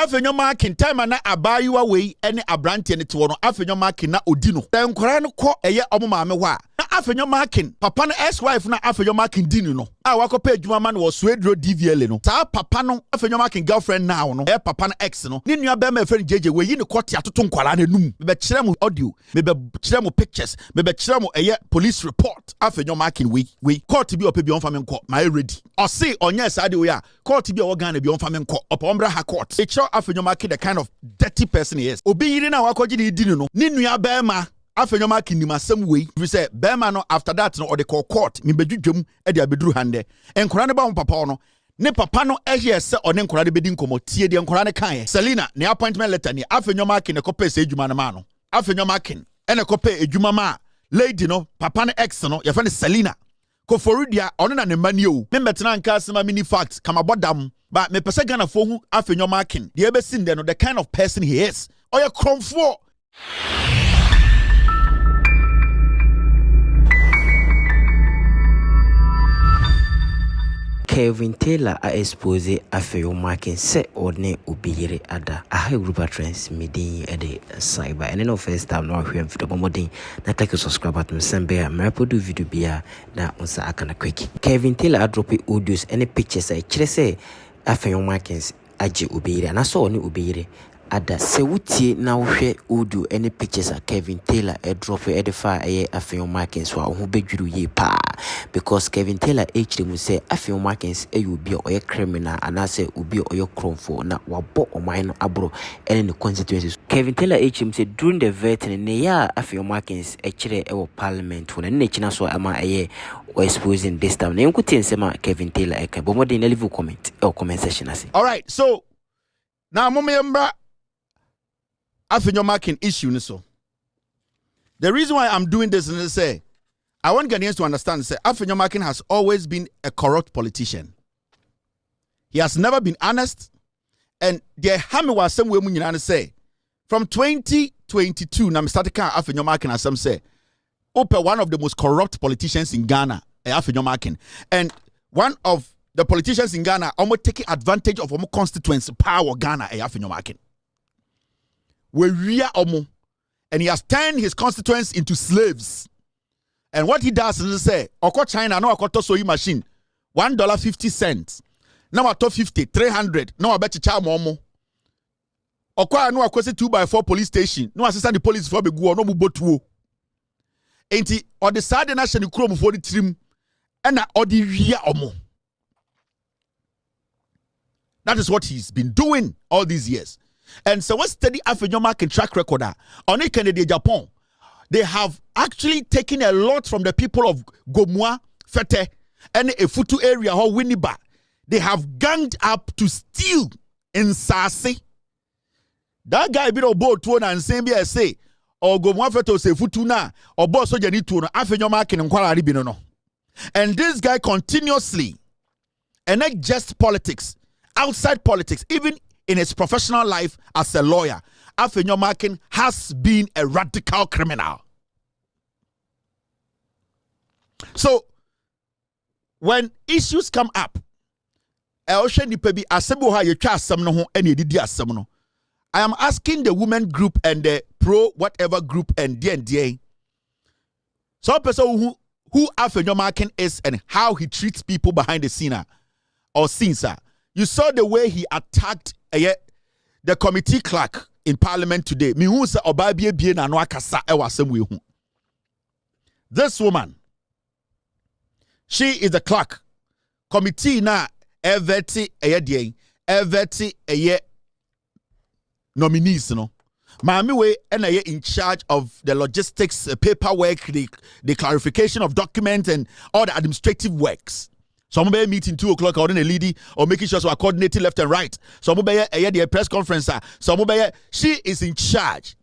Afenyo Markin time na abayiwa wei ene abrante ne te no Afenyo Markin na odino den nkora no kɔ eye omo maame hɔ a na Afenyo Markin papa no ex-wife na Afenyo Markin dinu no a wakɔpɛ adwuma ma no wɔ Swedro DVL no saa papa no Afenyo Markin girlfriend now no papa no ex no ne nua bɛma friend jeje we yi ne kɔte atoto nkwara na num me be kyerɛ mo audio me be kyerɛ mo pictures me be kyerɛ mo police report Afenyo Markin we court bi opɛ bi on fa me nkɔ my ready ɔse ɔnyɛ saa de we a court bi ɔwɔ Ghana bi on fa me nkɔ ɔpɔmbra ha court Afenyo Markin the kind of dirty person he is. Obi yiri na wakoji di dinu no. Ni nua bema Afenyo Markin ni masem wei. We say bema no after that no or the court mi bedwudwum e de abeduru hande. Enkora ne ba mo papa no. Ne papa no ehye se one enkora de bedi nkomo tie de enkora ne kan. Selina ne appointment letter ni Afenyo Markin ne kope se edwuma ne ma no. Afenyo Markin e ne kope edwuma ma lady no papa ne ex no ye fa ne Selina. Ko forudia ono na ne mani o. Me metena nka asema mini facts kama bodam. But me pese Ghana for who Afenyo Markin. The ever seen there no the kind of person he is. Or you comfort. Kevin Taylor a expose Afenyo Markin se one ubiyere ada. A high group of trends meeting at the cyber. And no first time no hwem for the bomoding. Na click subscribe button send bear. Me do video bia na unsa akana quick. Kevin Taylor a drop audios any pictures I say Afenyo Markins aje ubiyere. Na so one ubiyere. Ada se wutie na wohwe audio any pictures a Kevin Taylor a drop edify Afenyo Markins wa ho bedwuru ye pa because Kevin Taylor actually mu say Afenyo Markins you be a criminal and I say ubi oyo cromfo na wabo oman no abro any the consequences. Kevin Taylor actually say during the vetting ne ya Afenyo Markins actually e parliament when ne china so ama or exposing this time na nkuti nsema Kevin Taylor e ka bomodi na leave comment or comment section ase. All right, so now momembra Afenyo Markin issue so. The reason why I'm doing this is to say I want Ghanaians to understand say Afenyo Markin has always been a corrupt politician. He has never been honest, and the hami was some way munyana say from 2022 na started kan Afenyo Markin as some say one of the most corrupt politicians in Ghana, Afenyo Markin, and one of the politicians in Ghana almost taking advantage of almost constituency power Ghana, Afenyo Markin. And he has turned his constituents into slaves. And what he does is say, Oko China, no Okoto soy machine, $1.50. Now I top 50, 300. No, I bet you charm momo. Oko no akwese 2x4 police station. No assistant the police for be go no mubotuo. Enti or the side nation krom for the trim and na or the ria omo. That is what he's been doing all these years. And so what's study Afenyo Markin track record on a Canadian Japan, they have actually taken a lot from the people of Gomwa, Fete, and a Futu area or Winneba. They have ganged up to steal in Sase. That guy bit of boat to and same say or Gomwa Fete say Futuna or boss so need to Afenyo Markin and Kwala Ribino. And this guy continuously, and not just politics, outside politics, even in his professional life as a lawyer, Afenyo Markin has been a radical criminal. So, issues come up, I am asking the women group and the pro whatever group and D&DA, some person who Afenyo Markin is and how he treats people behind the scene or scenes. You saw the way he attacked the committee clerk in Parliament today. This woman, she is the clerk. Committee na everti nominees no. Mami we in charge of the logistics, paperwork, the clarification of documents and all the administrative works. Some may meet in 2 o'clock or in a lady or making sure so are coordinated left and right. Some may a press conference. Some may she is in charge.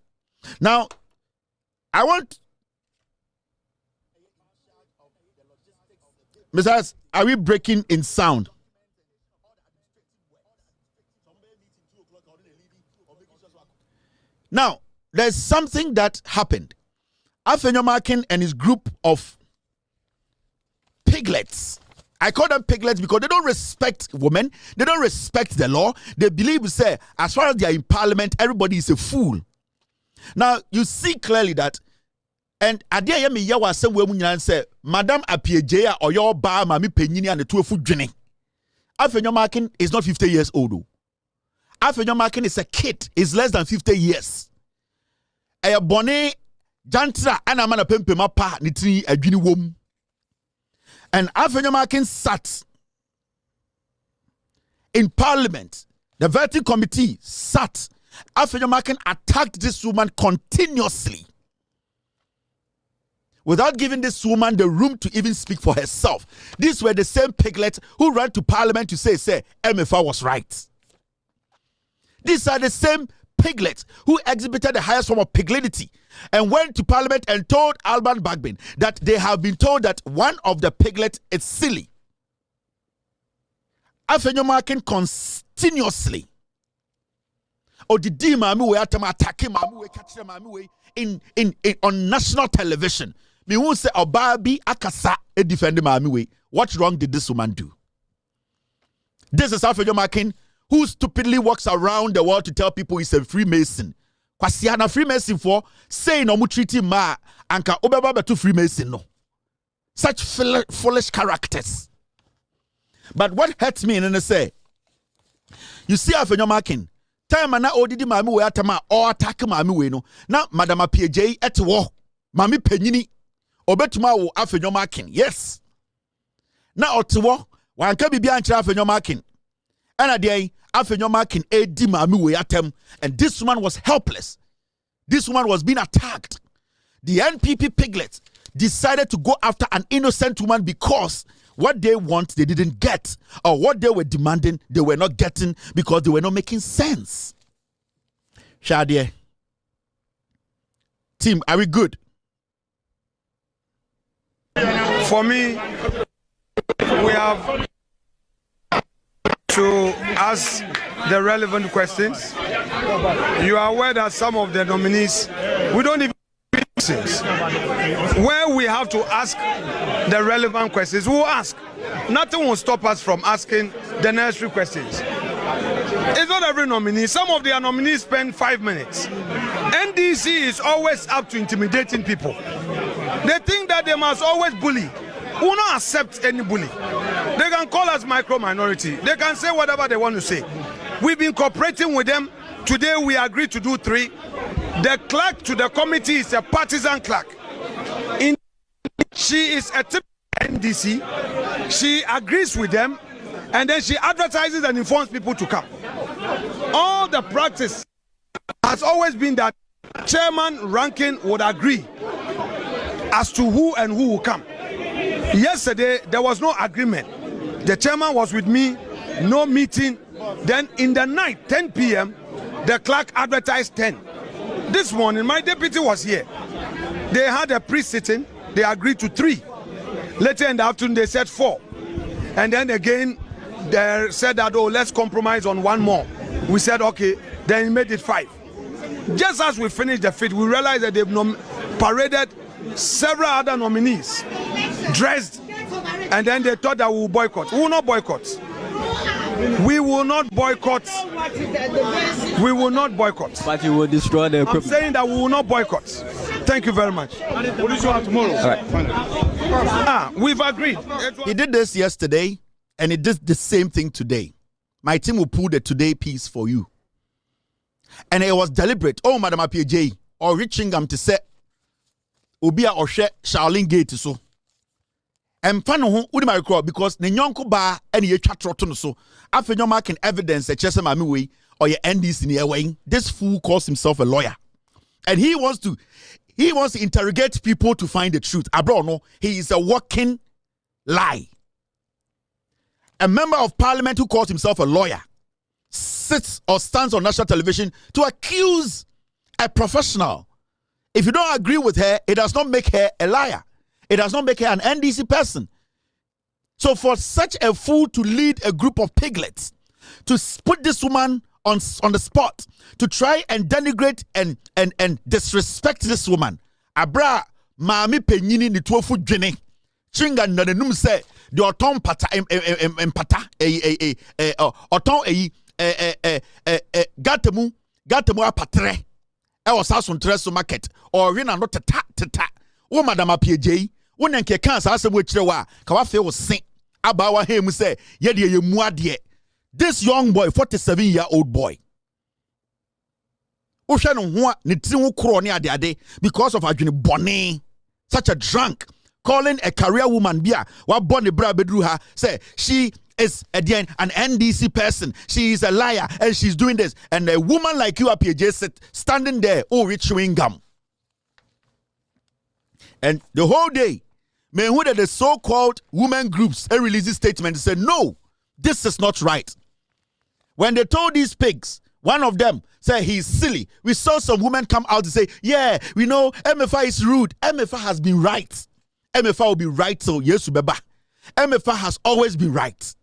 Now, I want Mrs. Are we breaking in sound? Now, there's something that happened. Afenyo Markin and his group of piglets I call them piglets because they don't respect women. They don't respect the law. They believe, say, as far as they are in parliament, everybody is a fool. Now, you see clearly that, and adia ya me yawa se we munyan say, Madam Apiejeya or your ba mami penyini and the 2 foot dwene. Afenyo Markin is not 50 years old. Afenyo Markin is a kid. He's less than 50 years. A bonnet jantra anamana pempe mapa nitri adwini wom. And Afenyo Markin sat in parliament. The vetting committee sat. Afenyo Markin attacked this woman continuously without giving this woman the room to even speak for herself. These were the same piglets who ran to parliament to say MFA was right. These are the same piglets who exhibited the highest form of piglinity and went to parliament and told Alban Bagbin that they have been told that one of the piglets is silly. Afenyo Markin continuously odidi mami we atama attack mami we catch mami we in on national television. Me who say obabi akasa e defend mami we. What wrong did this woman do? This is Afenyo Markin, who stupidly walks around the world to tell people he's a Freemason. Kwasiana Freemason for saying no treaty ma anka obeba betu Freemason no. Such foolish characters. But what hurts me in say, you see Afenyo Markin, time na odidi mami we atama or attack mami we no. Now Madam PJ et wo mami penyini obetuma wo Afenyo Markin. Yes. Na otewo wanka bibia ankyere Afenyo Markin. And adey Afenyo Markin edi mami we atem, and this woman was helpless. This woman was being attacked. The NPP piglets decided to go after an innocent woman because what they want they didn't get, or what they were demanding they were not getting because they were not making sense. Shadie, team, are we good? For me, we have to ask the relevant questions. You are aware that some of the nominees, we don't even questions. Where we have to ask the relevant questions, we will ask. Nothing will stop us from asking the necessary questions. It's not every nominee. Some of their nominees spend 5 minutes. NDC is always up to intimidating people. They think that they must always bully. We will not accept any bully. They can call us micro-minority. They can say whatever they want to say. We've been cooperating with them. Today we agreed to do 3. The clerk to the committee is a partisan clerk. She is a typical NDC. She agrees with them, and then she advertises and informs people to come. All the practice has always been that Chairman Rankin would agree as to who and who will come. Yesterday, there was no agreement. The chairman was with me, no meeting. Then in the night, 10 p.m., the clerk advertised 10. This morning, my deputy was here. They had a pre-sitting. They agreed to 3. Later in the afternoon, they said 4. And then again, they said that, oh, let's compromise on 1 more. We said, okay, then he made it 5. Just as we finished the 5th, we realized that they've paraded several other nominees dressed, and then they thought that we will boycott. We will not boycott. We will not boycott. We will not boycott. But you will destroy the equipment. I'm saying that we will not boycott. Thank you very much. What is tomorrow? Right. We've agreed. He did this yesterday, and he did the same thing today. My team will pull the today piece for you. And it was deliberate. Oh, Madam APJ, or reaching to say, Obia or Charlene Gate so. And Pano would my crop because the Nyonko bar and ye chatroton so. Afenyo Markin evidence that Chesa Mami way or your NDC near way. This fool calls himself a lawyer. And he wants to interrogate people to find the truth. Abro no, he is a walking lie. A member of parliament who calls himself a lawyer sits or stands on national television to accuse a professional. If you don't agree with her, it does not make her a liar. It does not make her an NDC person. So for such a fool to lead a group of piglets, to put this woman on the spot, to try and denigrate and disrespect this woman, abra maami penyini ni 12 foot dwene, Chinga na nenum say the oton pata empata oton gatemu apatre e osaso ntre market or we na no teta wo madam apieje wo nenke kan sa asem wo kire wa ka wa fe wo sen abawa hem say ye de ye mu ade. This young boy, 47-year-old boy, because of a bonny, such a drunk, calling a career woman bia, what bonny bra bedru her, say she is again an NDC person, she is a liar, and she's doing this. And a woman like you up here just standing there, chewing gum. And the whole day, men who the so-called women groups release a statement and say, no, this is not right. When they told these pigs, one of them said he's silly. We saw some women come out and say, yeah, we know MFA is rude. MFA has been right. MFA will be right, so yes, Beba. MFA has always been right.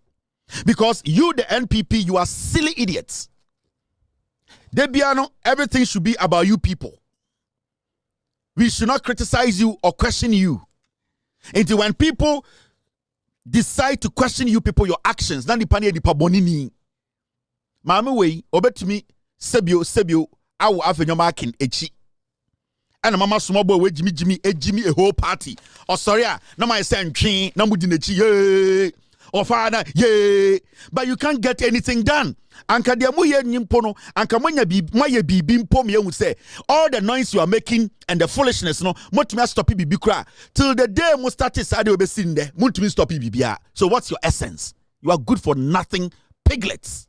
Because you, the NPP, you are silly idiots. Debiano, everything should be about you people. We should not criticize you or question you. Until when people decide to question you people, your actions, then the panier di pabonini. Mama way, obetumi sebio awo Afenyo Markin echi. And mama small boy we Jimmy a whole party. Oh sorry, na my son twin na mudi nechi ye. Oh father ye. But you can't get anything done. Anka dia mu ye nyimpo no, anka moye bibi mpo me hu say all the noise you are making and the foolishness no, motumi stop bibi kra till the day mo start sade obesi nde, motumi stop bibia. So what's your essence? You are good for nothing, piglets.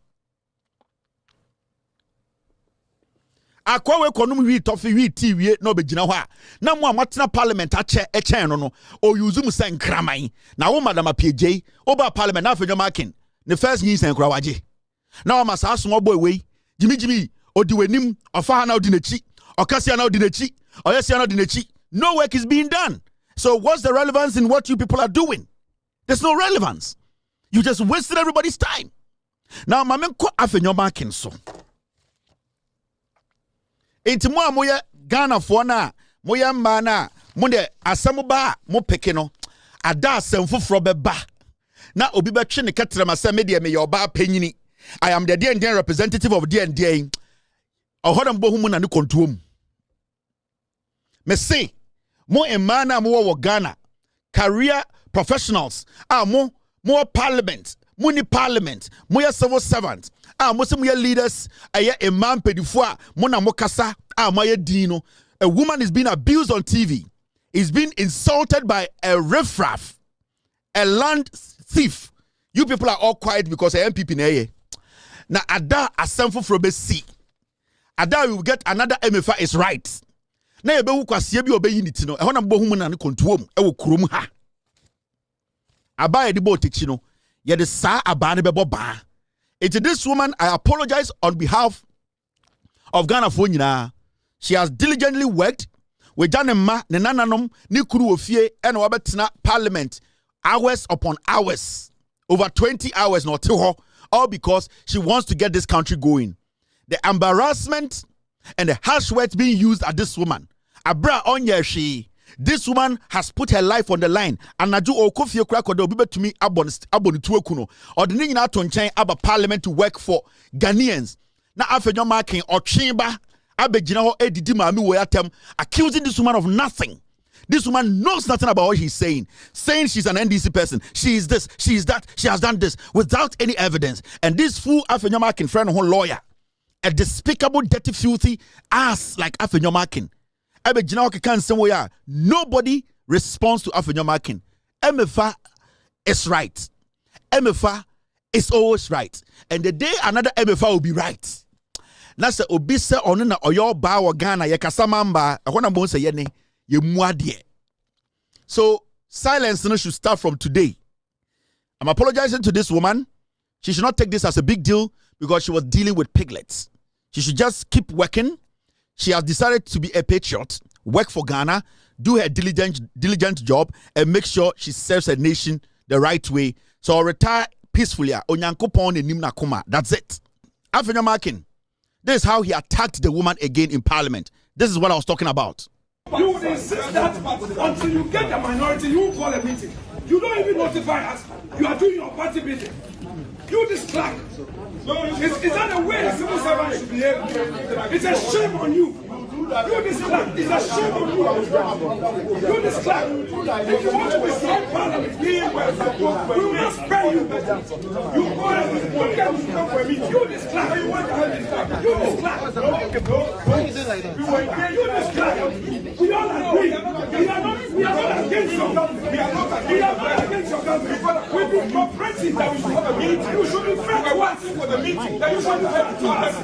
Akwa we konum wi tofi wi ti wi no begina ho a na mo amatena parliament ache no o use mu sen kraman na wo madam apieje oba parliament na Afenyo Markin the first yin sen kra waje na o masa aso boy we jimi odi wanim ofa na odi nachi okase na odi nachi oyese na odi nachi. No work is being done. So what's the relevance in what you people are doing? There's no relevance. You just wasted everybody's time. Now mamenko Afenyo Markin so enti mo amoye Ghana fo na moye mma na mo de asem ba mo peke no ada asem foforo beba na obi betwe ne ketrem asem me de me ye oba panyini. I am the DND representative of DND. Ohodam bo hu na ne kontuom me say mo emma na mo wo Ghana career professionals mo parliament muni parliament moya civil servant mo se moya leaders aye imam pedifo a mo na mo kasa moya dino. A woman is being abused on TV, is being insulted by a riffraff, a land thief. You people are all quiet because I am MPP na ye na ada asemfo from see ada we will get another MFA is right na ye be wu kwase bi obeyi ni ti no e ho na bo hu na ne kontuom e wo kurom ha aba ye de bo techi no. Yet the sa abane bebo ba. It's this woman, I apologize on behalf of Ghana for nyina. She has diligently worked with Janema, Nenananom, Nikuru Ofie, and Wabetina Parliament, hours upon hours, over 20 hours, not to her, all because she wants to get this country going. The embarrassment and the harsh words being used at this woman. Abra onye she. This woman has put her life on the line. And Naju Okofie Krakodo obi betumi aboni tuekuno. Or the nyina to nchen aba parliament to work for Ghanaians. Na Afenyo Markin or Chimba abegina ho edidi maami wo yatem accusing this woman of nothing. This woman knows nothing about what he's saying. Saying she's an NDC person. She is this, she is that, she has done this without any evidence. And this fool Afenyo Markin friend who lawyer, a despicable, dirty, filthy ass like Afenyo Markin. Nobody responds to Afenyo Markin. MFA is right. MFA is always right. And the day another MFA will be right. Nasa obisa onuna oyo ba wa Ghana ye kasamamba ahona mo se yene ye muadie. So silence should start from today. I'm apologizing to this woman. She should not take this as a big deal because she was dealing with piglets. She should just keep working. She has decided to be a patriot, work for Ghana, do her diligent job, and make sure she serves her nation the right way. So I'll retire peacefully. That's it. Afenyo Markin, this is how he attacked the woman again in Parliament. This is what I was talking about. You would insist that until you get the minority, you will call a meeting. You don't even notify us. You are doing your party meeting. You this clerk. Is that the way a civil servant should behave? It's a shame on you. You this clerk. It's a shame on you. You this clerk. If you want to destroy Parliament being well, we will not spare you. You go and get to come for me. You this clerk. You want to have this clerk. You this clerk. You this clerk. We all agree. We are not against your government. We are not against your government. We've been cooperating that we should meet. You should be fair to us for the meeting. That you should be fair to us.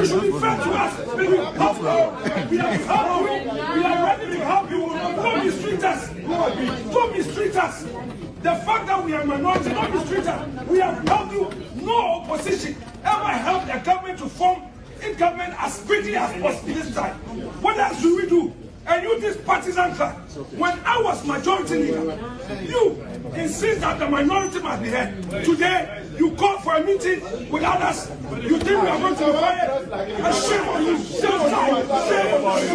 You should be fair to us. We will help you. We are helping you. We are ready to help you. Don't mistreat us. Don't mistreat us. The fact that we are minority, don't mistreat us. We have helped you. No opposition ever helped a government to form a government as quickly as possible this time. What else do we do? And you this partisan clan. When I was majority leader, you insist that the minority must be heard. Today, you call for a meeting with others. You think we are going to be quiet? A shame on you. Shame on you.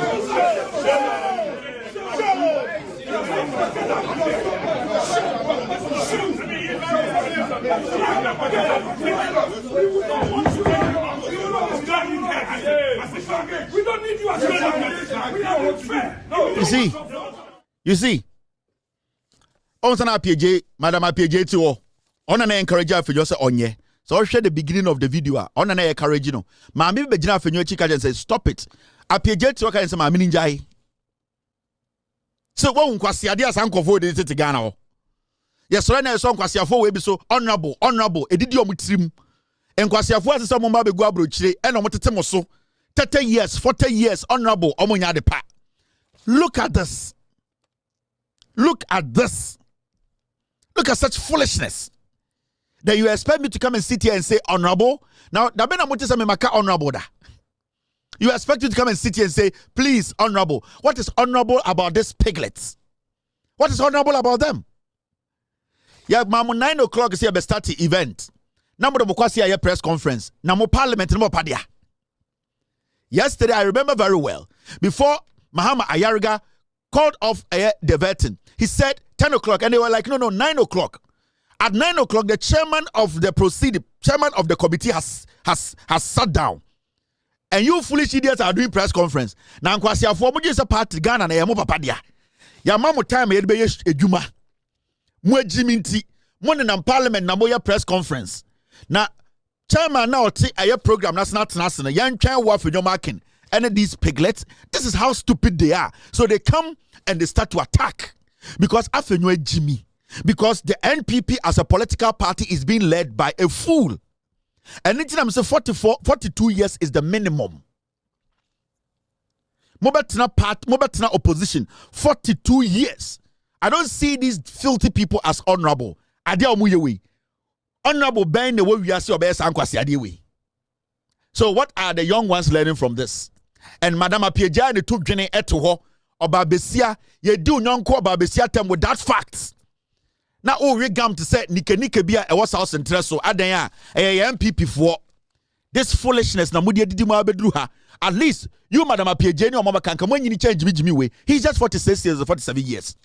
We don't need you as a we are fair. You see. On sana PJ, Madam PJ to on an encourage Afenyo say onye. So share the beginning of the video. On an encourage no. Ma me be gina Afenyo chika and say stop it. PJ to ka say ma me ninjai. So wo nkwasi ade asankofo de tete Ghana ho. Yes, so na so nkwasiafo we bi so honorable edidi omutirim. Nkwasiafo asesa mo ba be gu abrochire e no motete mo so 30 years 40 years honorable omonya de pa. Look at this. Look at this. Look at such foolishness. That you expect me to come and sit here and say honorable. Now, da bena moti say me maka honorable da. You expect you to come and sit here and say, please, honorable. What is honorable about these piglets? What is honorable about them? Yeah, mamu 9 o'clock is here be start the event. Namu do mokwasi a press conference. Namu parliament no padia. Yesterday, I remember very well. Before Mahama Ayariga called off the vetting, he said 10 o'clock, and they were like, no, 9 o'clock. At 9 o'clock, the chairman of the committee has sat down. And you foolish idiots are doing press conference. Now, Nkwasi Afo is a party Ghana na yamo papadia. Ya mamu time yedbe ejuma. Mwe jiminti. Mwene na parliament na moya press conference. Na chairman na oti aye program na snat yan chan wa Afenyo Markin. And these piglets, this is how stupid they are. So they come and they start to attack. Because Afenyo Jimmy. Because the NPP as a political party is being led by a fool. And it's I'm saying 42 years is the minimum. Mobetina opposition, 42 years. I don't see these filthy people as honorable. Honorable Ben the way we are so. So what are the young ones learning from this? And Madam Apieja the took Jenny Etoho Oba Besia, ye do nyonko Oba Besia them with that facts. Now, regam to say Nike Bia a was house and treso Adaya a MPP for this foolishness. Na Mudia Didima Bedruha. At least you, Madam Apieja, or Mama can come when you change Jimmy way. He's just 46 years or 47 years.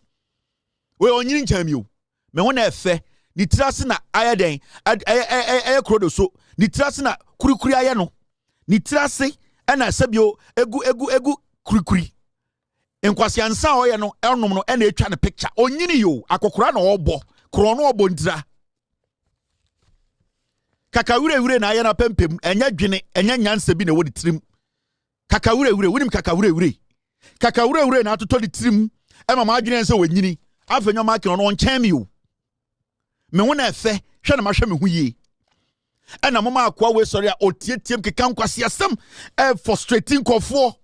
We on you time you. Me one fe ni trasina ayaden ay krodo so ni trasina kurikuri ayano ni trase na sabio egu kurikuri. Nkwasi ansa oye no elnom no na etwa ne picture onyini yo akokora na obo kro no obo ndira kakawure na ayana pempem enya dwene enya nyansa bi na wodi trim kakawure wonim kakawure na atoto di trim e mama adwene nsa wanyini Afenyo Markin no nchen mi o me ho na efe hwe na ma hwe me ho yie e na mama akwa we sori a otietem keka nkwasi asem frustrating kofo.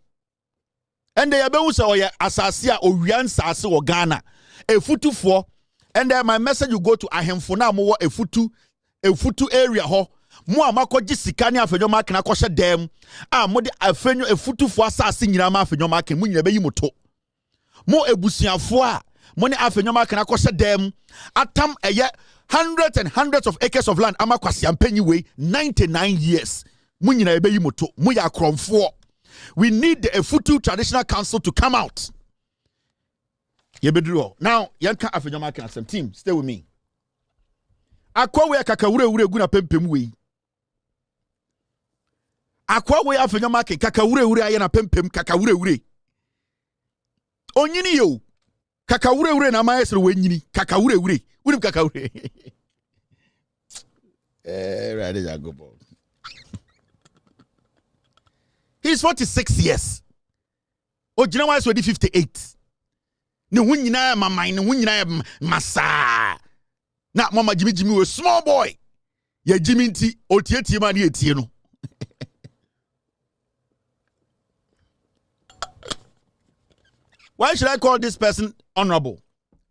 And they are being so asasia or sase or Ghana a futu for. And then my message you go to ahemfo na mo a futu area ho mo amako gisikani Afenyo Markin akoshe dem mo de Afenyo a futu for asase nyina ma Afenyo Markin mo nyina be yimoto mo ebusuafo a mo ne Afenyo Markin akoshe dem atam eye hundreds and hundreds of acres of land amakwasi ampanyi we 99 years mo nyina be yimoto mo ya kromfo. We need the Efutu Traditional Council to come out Yebedru. Now, yanka Afenyo Markin some team. Stay with me. Akwa we kakawure gu na pempem we. Akwa we Afenyo Markin kakawure aye na pempem kakawure. Onyini yo. Kakawure na ma yesre we nyini. Kakawure. Unim kakawure. Ready ya go ball. He's 46 years. Ojina wa so 58. Ne hunyina mama ne hunyina masa. Na mama Jimmy we small boy. Ya Jimmy nti otietie ma ne etie no. Why should I call this person honorable?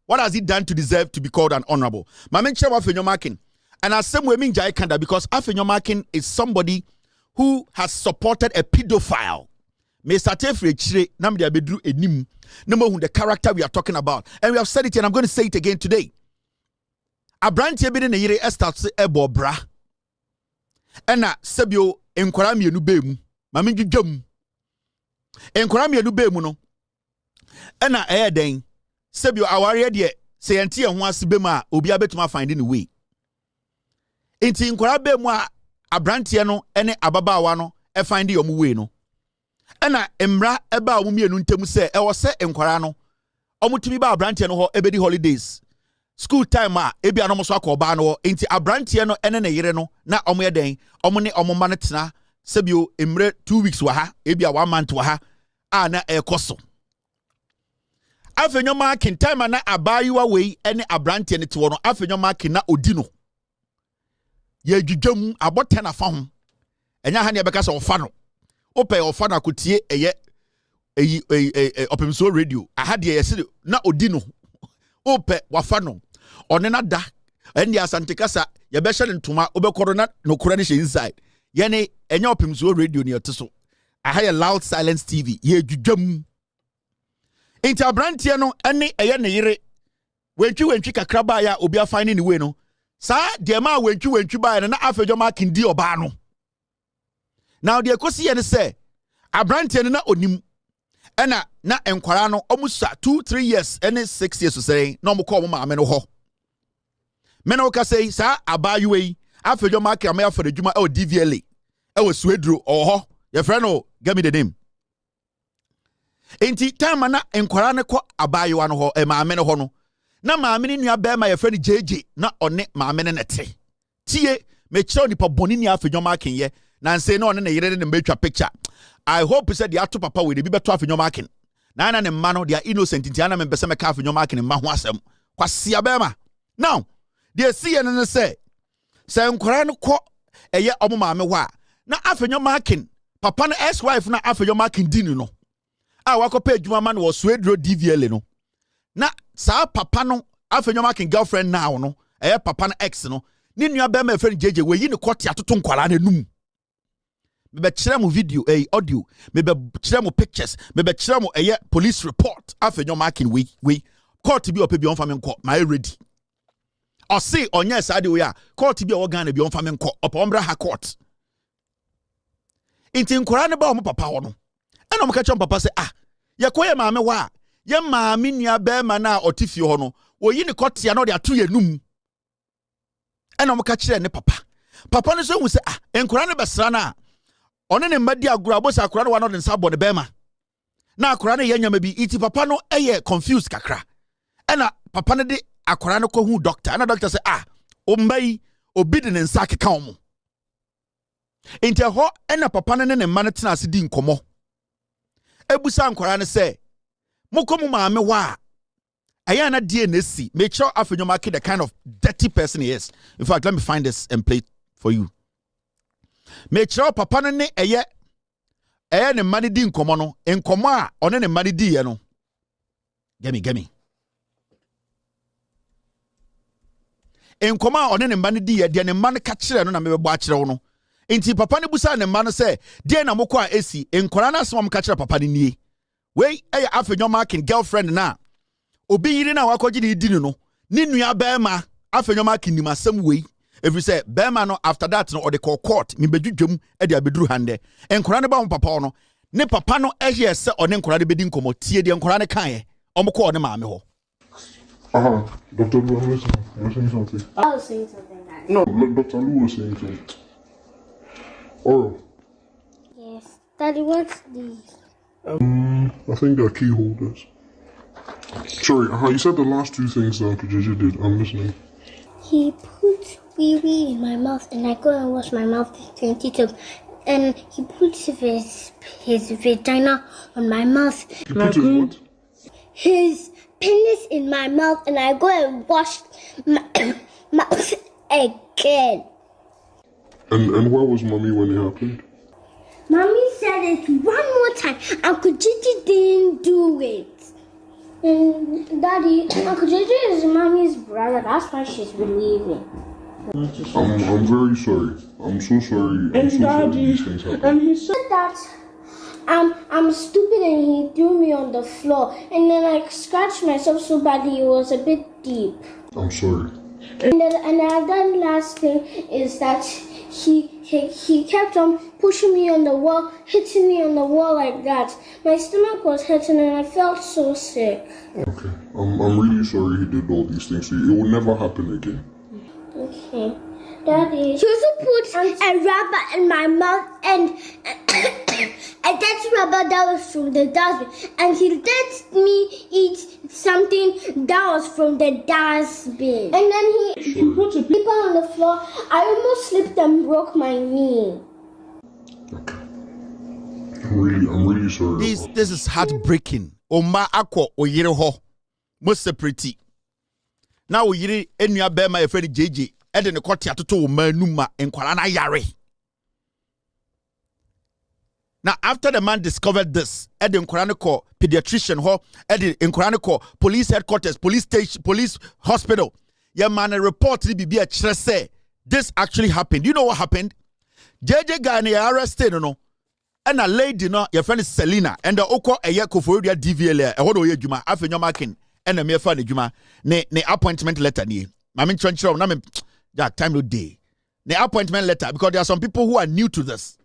What has he done to deserve to be called an honorable? My mention of Afenyo Markin. And as some women jai kanda because Afenyo Markin is somebody who has supported a pedophile. Me starte free chire nam dia bedru enim. No the character we are talking about. And we have said it and I'm going to say it again today. Abrantie bi ne yire estart ebo bra. Ena sebio enkwara mienu be mu. Ma me dwudwam. Enkwara mienu be mu no. Ena den sebio aware de se yente ho asebe ma obi abetuma find in way. Enti enkwara be mu a abrantie no ene ababaawa no e find your way no. Ena emra eba wo mienu ntemu se e wo se enkwara no omutumi ba abrantie no ho ebedi holidays. School time ebi anom so akoba no enti abrantie no ene ne yere no na omo ye den omo ne omo ma ne tena sebio emre 2 weeks wa ha ebi a 1 month wa ha na ekoso Afenyo Markin time na abayiwa we ene abrantie ne te wo no Afenyo Markin na odi no ye dwudwam abote na fa ho enya ha ne beka so ofa no ope ofa na kotie eye opemso radio aha de yesi na odi no ope wafa no one na da ende asante kasa ye be hye ntoma obekoro na nokora ne hye inside ye ne enya opemso radio ne yoteso aha ye loud silence tv ye dwudwam enti abrantie no ene eye ne yire wentwi kakra ba ya obi afine ni we no sa de ma wentwi ba ya na Afenyo Markin di oba no now de ekosi ye ne se abrantie no na onim ena na enkwara no omusa 2-3 years ene 6 years so say na omko ma me no ho me no ka say sa abayuwe Afenyo Markin am ya for adwuma e DVLA e wo suedro ho ye friend no give me the name enti time na enkwara ne ko abayuwa no ho ma me no ho no na maame ne nua be ma ye friend JJ na one maame ne nete tie me kire onipa boni ni Afenyo Markin ye na nse na one ne yere ne metwa picture I hope said the ato papa we dey beto Afenyo Markin na ne mma no they are innocent nti ana me pese me ka Afenyo Markin mma ho asem kwase abema now they see ye ne say enkwara no ko eye omo maame ho a na Afenyo Markin papa no ex wife na Afenyo Markin dinu no a wakopa adwuma ma no wo suedro DVL no na sa papa no Afenyo Markin girlfriend now no eye papa no ex no ni nua be ma friend JJ we yi ne kote atoto nkwara na num me be kire mo video audio me be kire mo pictures me be kire mo police report Afenyo Markin we court bi ope bi on fa me nko my ready o say onye sa de we a court bi o Ghana bi on fa me nko opa ombra ha court inti nkwara ne ba o mo papa ho no ena mo ka chom papa say ye koye maame wa ye maame nua be ma na otifie ho no wo yi ne court ya no de ato ye num ena mo ka kire ne papa no so hu say nkwara ne besra na one ne madi agura abosa akura no wa no de nsa bo ne bema na akura ne yanyama bi iti papa no eye confused kakra ena papa ne de akura no ko hu doctor na doctor say o mbai obi de ne nsa keka omo enti ho ena papa ne ne ma ne tena ase di nkomo ebusa akura ne say mokomu maame wa aya na die na si make sure Afenyo Markin the kind of dirty person he is. In fact, let me find this and play it for you. Make sure papa no ne eye ne mani di nkomo no nkomo a one ne mani di ye no gemi nkomo a one ne mani di ye de ne mani ka kire no na mebebo a kire wo no enti papa ne busa ne mani se de na mokọ a esi nkora na asem ka kire papa ne nie we Afenyo Markin girlfriend na obi yiri na wakoji ne di no ni nua ba ma Afenyo Markin ni masem we. If you say Bema no after that no or the court me bedwudwam e de abeduru hande enkora ne ba papa no ne papa no ehye se o ne nkora de bedi nkomo tie de nkora ne kan ye omko ne maame ho Dr. Lu, I'm listening. You're saying something. I was saying something, guys. No, Dr. Lu was saying something. Oral. Yes. Daddy, what's these? I think they're key holders. Sorry, you said the last two things that Uncle JJ did. I'm listening. He put wee in my mouth, and I go and wash my mouth 22. And he put his vagina on my mouth. He put his what? His penis in my mouth, and I go and wash my mouth again. And where was Mommy when it happened? Mommy said it one more time. Uncle Gigi didn't do it. And Daddy, Uncle Gigi is Mommy's brother. That's why she's believing. I'm very sorry. I'm so sorry. I'm so sorry these things happened. And he said that I'm stupid and he threw me on the floor. And then I scratched myself so badly it was a bit deep. I'm sorry. And the last thing is that he kept on pushing me on the wall, hitting me on the wall like that. My stomach was hurting and I felt so sick. Okay. I'm really sorry he did all these things to you. It will never happen again. Okay. Daddy. He also put a rubber in my mouth and that rubber that was from the dustbin. And he let me eat something that was from the dustbin. And then he put a paper on the floor. I almost slipped and broke my knee. Okay. I'm really sorry. This is heartbreaking. Oma akọ oyire ho. Mo separate. Na oyire enua be ma efre JJ e de ne kote atoto wo manuma enkwara na yare. Now, after the man discovered this, Eddie Nkorane pediatrician ho, Eddie Nkorane police headquarters, police station, police hospital. Yeah, man, a report to be a say this actually happened. You know what happened? JJ Gani arrested, no, and a lady, no, your friend is Selena, and the Oko a year for DVLA, a whole year Juma, Afenyo Markin, and a mere fan Juma, ne appointment letter ni. Mamin Trencher, namin that time no day. Ne appointment letter because there are some people who are new to this.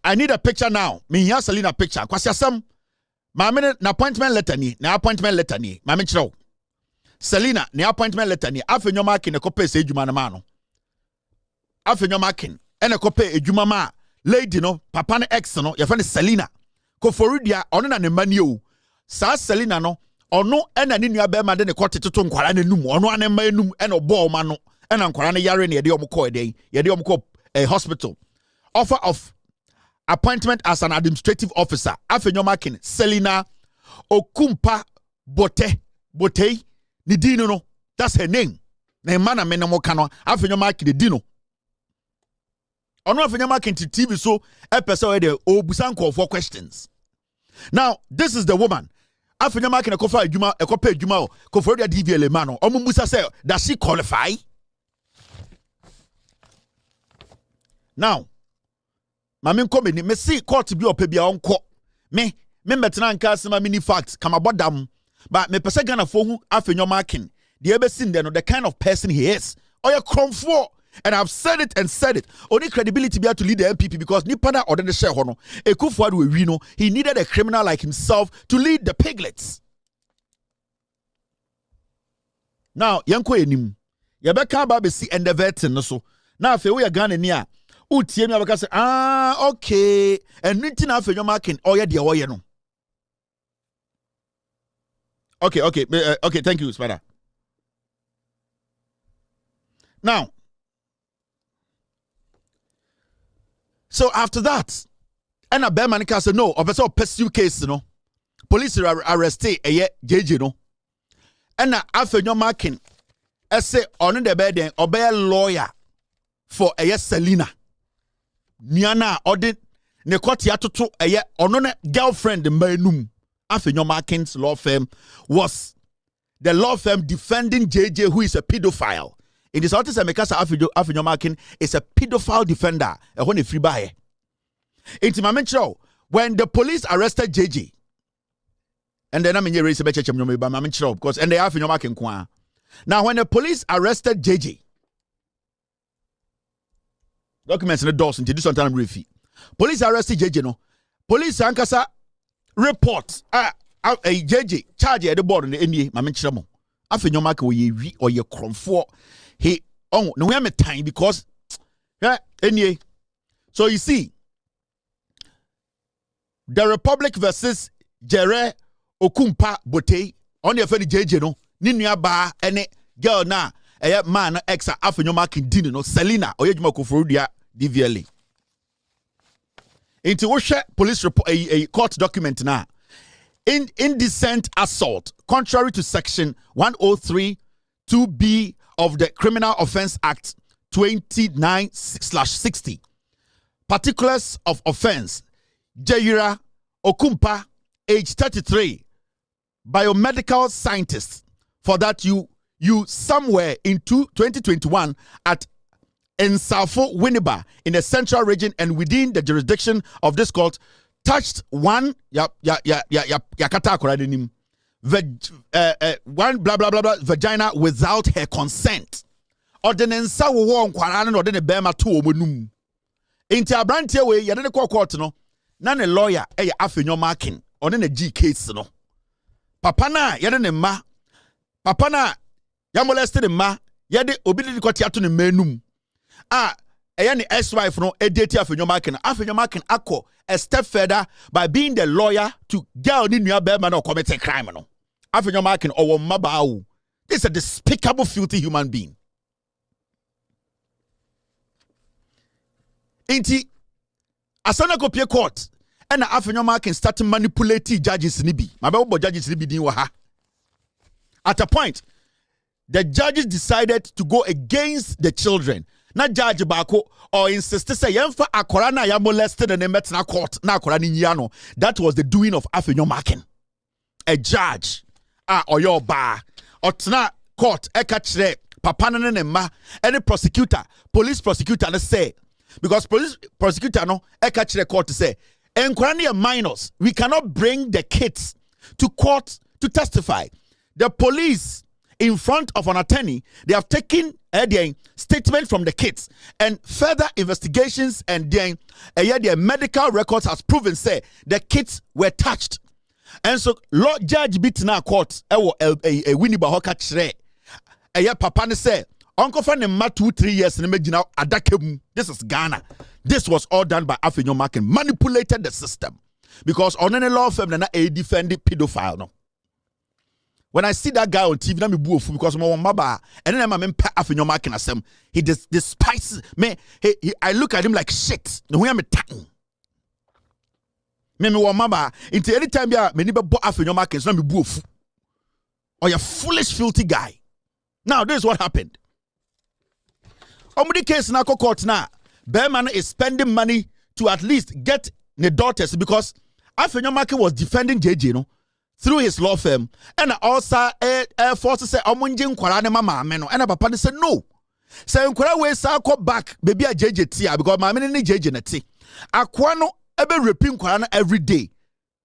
I need a picture now. Me here Selena picture. Kwasi asem. Mame na appointment letter ni. Na appointment letter ni. Mame chiro. Selena na appointment letter ni. Afenyo Markin e kope se ejuma na ma no. Afenyo Markin ene kope ejuma ma. Lady no, papa ne ex no, your friend Selena. Ko forudia ono na ne mani o. Sa Selena no, ono ena ni nua be ma de ne kote toto nkwara na num. Ono ane ma enum ena obo ma no. Ena nkwara ne yare ne ye de omko eden. Ye de omko hospital. Offer of appointment as an administrative officer. Afenyo Markin, Selena Okumpa Botei Nidino no. That's her name. Na mana menamo kano. Afenyo Markin the dino. Ono Afenyo Markin to TV so episode de obusan call for questions. Now, this is the woman. Afenyo Markin ekofa ejuma ekopa ejuma o koforia DVLA mano. Omo musa say does she qualify? Now, Mamin komeni me see court bi opebia onko me metena nka asema mini facts kama bodam but me pese Ghana fo hu Afenyo Markin the ebesin there no the kind of person he is oya cromfo and I've said it only credibility be to lead the MPP because nipa na order the share ho no Ekufuado we no he needed a criminal like himself to lead the piglets. Now yanko enim ye be kan ba be see and the vetting no so na afi we Ghana ni a utie mi abaka say okay and nothing Afenyo Markin oye de oye no. Okay, thank you Spider. Now, so after that, and a bear man say no, officer pursue case no. Police arrested a JJ no. And Afenyo Markin say on the bed then obey lawyer for a Selena. Niana audit ne kwati atoto eye ono ne girlfriend mbanum. Afenyo Markin's law firm was the law firm defending JJ who is a pedophile. In this article Mekasa Afenyo Markin is a pedophile defender. E ho ne free buy. Intimidation when the police arrested JJ. And then I'm in race be chechem no me ba Mamechro because and they Afenyo Markin kwa. Now when the police arrested JJ documents in the doors into this sometime refi. Police arrested JJ no. Police ankasa report a JJ charge at the board in the NDA, Mamma Chamo. Afenyo Markin or ye cromfo. He no we have time because NDA. So you see, the Republic versus Jere Okumpa Bote on the offended JJ no, Ninia Ba any girl na a man exa Afenyo Markin Dino no Selina or Yajmako Frudia DVLA. Into Osha police report a court document now. Indecent assault, contrary to section 103 2B of the Criminal Offence Act 29/60. Particulars of offence. Jaira Okumpa, age 33, biomedical scientist. For that you somewhere in 2021 at Ensafo Winneba in the central region and within the jurisdiction of this court touched one yakata akoradenim one blah blah blah blah vagina without her consent. Ordinance wo nkwara no de ne bema to omonum. Enti abrantie we yede ne court no na ne lawyer Afenyo Markin on ne G case no. Papa na yede ne ma papa na ya molested ma yede obi de court ato ne manum. Any ex-wife no edate Afenyo Markin. Afenyo Markin akko a step further by being the lawyer to girl ni nua be man or commit a crime no. Afenyo Markin owo mabaawu. This is a despicable, filthy human being. Inti asana kopie court and Afenyo Markin started manipulating judges ni bi. Mababo judges ni bi din wa ha. At a point, the judges decided to go against the children. Na judge bako or insist say yemfa akora na ya molested and met na court na akora ni nyano. That was the doing of Afenyo Markin. A judge or your bar or tna court ekachre papa ne ma any prosecutor police prosecutor na say because police prosecutor no ekachre court say enkora na minors, we cannot bring the kids to court to testify. The police in front of an attorney, they have taken their statement from the kids and further investigations and their medical records has proven say the kids were touched. And so Lord Judge Bitna court a Winnie Bahoka chre papa ne say uncle fan ma 2-3 years in the adakemu. This is Ghana. This was all done by Afenyo Markin, manipulated the system because on any law firm na a defended pedophile no. When I see that guy on TV, let me boo because I'm on maba, and then I'm Afenyo Markin asem. He despises me. I look at him like shit. No way I'm attacking. Me maba. Until anytime me never bought Afenyo Markin, so let me boo. Or you foolish, filthy guy. Now this is what happened. Omudi case na court na. Bearman is spending money to at least get the daughters because Afenyo Markin was defending JJ, no. Through his law firm, and also Air Force say omunje nkwara ne mama no, and papa said no. Say nkwara we sa go back baby a JJ tia because mama ne JJ na ti. Akwa no ebe repeat nkwara na every day.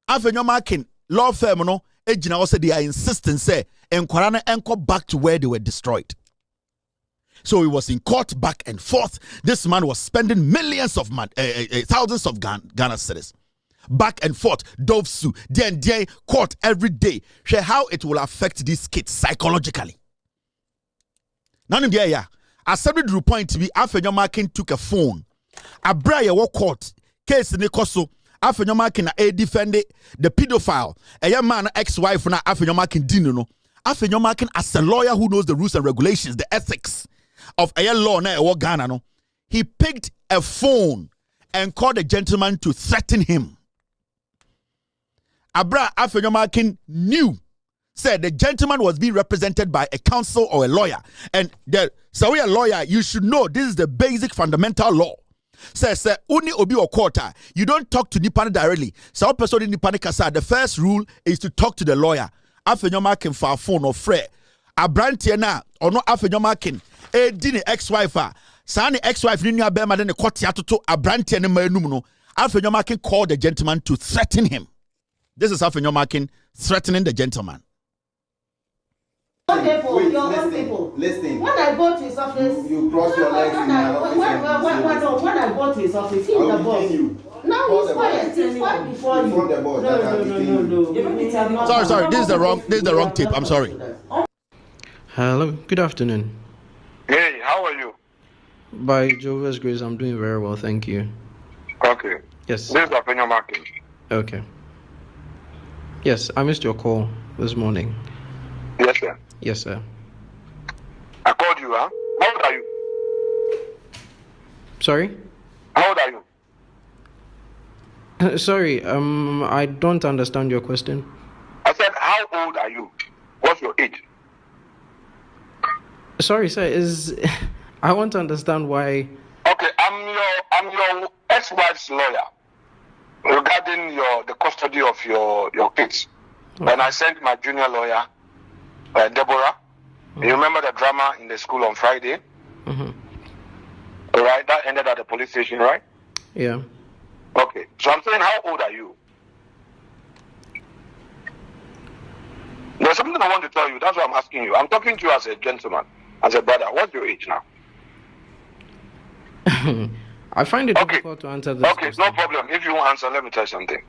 Afenyo Markin law firm no ejina also they are insisting say nkwara na enko back to where they were destroyed. So he was in court back and forth. This man was spending millions of thousands of Ghana cedis. Back and forth, Dovsu, day court every day. Share how it will affect these kids psychologically. None of the assembly drew point to be Afenyo Markin took a phone. Abraya wo court case in the Koso. Afenyo Markin a defended the pedophile. A young man ex-wife na Afenyo Markin dino no. Afenyo Markin as a lawyer who knows the rules and regulations, the ethics of a law na e Ghana no. He picked a phone and called the gentleman to threaten him. Abra Afenyo Markin knew, said the gentleman was being represented by a counsel or a lawyer. And so we a lawyer, you should know this is the basic fundamental law. Says uni obi or quarter, you don't talk to Nipani directly. So person in Nipani kasa, the first rule is to talk to the lawyer. Afenyo Markin for phone or fre. Abrantie na or no Afenyo Markin. Dini ex-wife. Sani ex-wife ni abema den court atoto abrantie ne manum no. Afenyo Markin called the gentleman to threaten him. This is Afenyo Markin threatening the gentleman. Listen. When I go to his office, you cross your legs in my office. When I go to his office, he's the boss. No, he's quiet. He's quiet before you. No. Sorry. This is the wrong tape. I'm sorry. Hello. Good afternoon. Hey, how are you? By Jehovah's grace, I'm doing very well, thank you. Okay. Yes. This is Afenyo Markin. Okay. Yes, I missed your call this morning. Yes, sir. Yes, sir. I called you, huh? How old are you? Sorry? How old are you? Sorry, I don't understand your question. I said, how old are you? What's your age? Sorry, sir, I want to understand why. Okay, I'm your ex-wife's lawyer regarding the custody of your kids. Okay. And I sent my junior lawyer, Deborah. You remember the drama in the school on Friday? Mm-hmm. Right, that ended at the police station, right? Yeah. Okay, so I'm saying, how old are you? There's something I want to tell you. That's why I'm asking you. I'm talking to you as a gentleman, as a brother. What's your age now? I find it difficult to answer this Okay, question. no problem. If you won't answer, let me tell you something.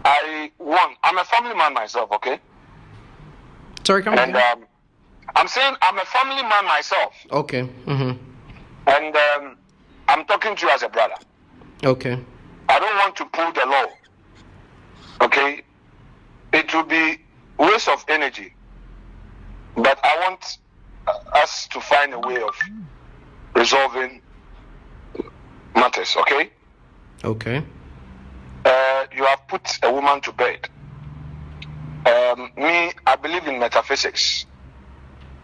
I'm a family man myself, okay? Sorry, come And again? I'm saying I'm a family man myself. Okay. Mm-hmm. And I'm talking to you as a brother. Okay. I don't want to pull the law. Okay? It will be waste of energy. But I want us to find a way of resolving matters, okay? Okay. You have put a woman to bed. Me, I believe in metaphysics.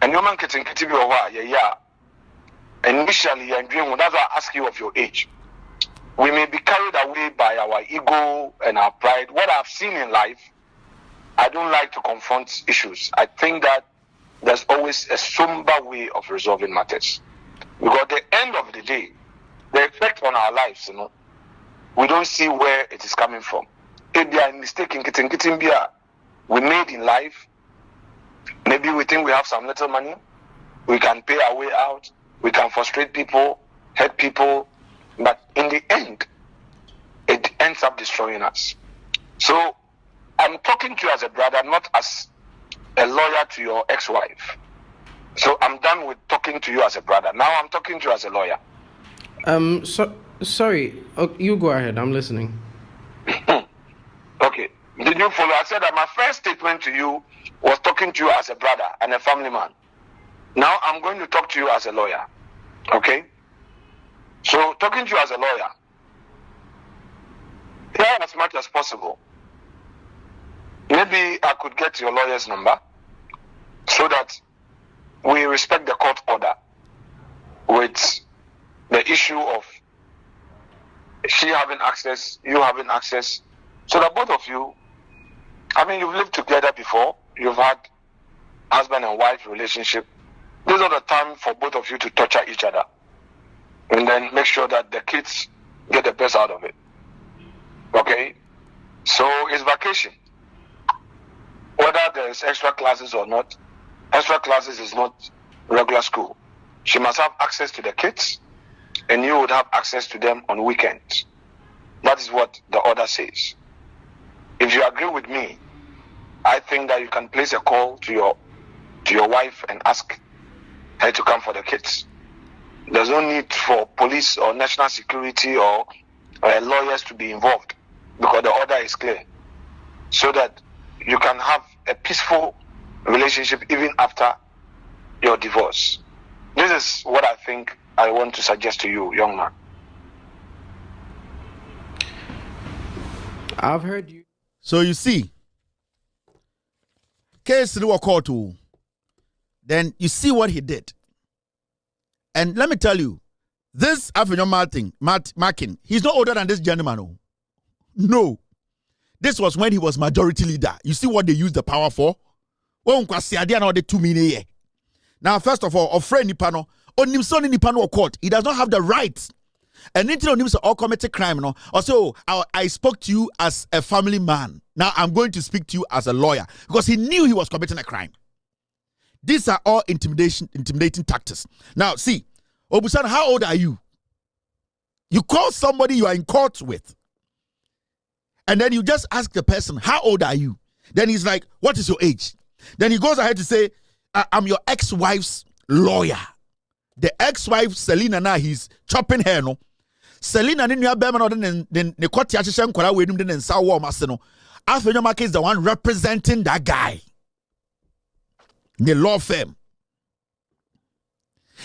And woman getting yeah. Initially, that's why I ask you of your age. We may be carried away by our ego and our pride. What I've seen in life, I don't like to confront issues. I think that there's always a somber way of resolving matters. Because at the end of the day, the effect on our lives, we don't see where it is coming from. If there are mistakes we made in life, maybe we think we have some little money, we can pay our way out, we can frustrate people, hurt people, but in the end, it ends up destroying us. So I'm talking to you as a brother, not as a lawyer to your ex-wife. So I'm done with talking to you as a brother. Now I'm talking to you as a lawyer. Sorry. You go ahead. I'm listening. Okay. Did you follow? I said that my first statement to you was talking to you as a brother and a family man. Now I'm going to talk to you as a lawyer. Okay? So talking to you as a lawyer, try as much as possible. Maybe I could get your lawyer's number so that we respect the court order with the issue of she having access, you having access, so that both of you, you've lived together before, you've had husband and wife relationship. This is the time for both of you to torture each other and then make sure that the kids get the best out of it. Okay? So it's vacation. Whether there's extra classes or not, extra classes is not regular school. She must have access to the kids, and you would have access to them on weekends. That is what the order says. If you agree with me, I think that you can place a call to your wife and ask her to come for the kids. There's no need for police or national security or lawyers to be involved because the order is clear. So that you can have a peaceful relationship even after your divorce. This is what I think I want to suggest to you, young man. I've heard you. So you see, case to court, then you see what he did. And let me tell you, this Afenyo Markin, he's not older than this gentleman. Oh. No. This was when he was majority leader. You see what they used the power for? Now, first of all, friend Nipano, on Nimson Nipano court, he does not have the right. And until on him all committed crime, no. Also, I spoke to you as a family man. Now I'm going to speak to you as a lawyer because he knew he was committing a crime. These are all intimidating tactics. Now, see, Obusan, how old are you? You call somebody you are in court with, and then you just ask the person, how old are you? Then he's like, what is your age? Then he goes ahead to say, I'm your ex-wife's lawyer. The ex-wife, Selena, now he's chopping hair, no? Selena, then you have the court yachishan kwara we didn't say war maseno. Afenyo Markin is the one representing that guy. The law firm.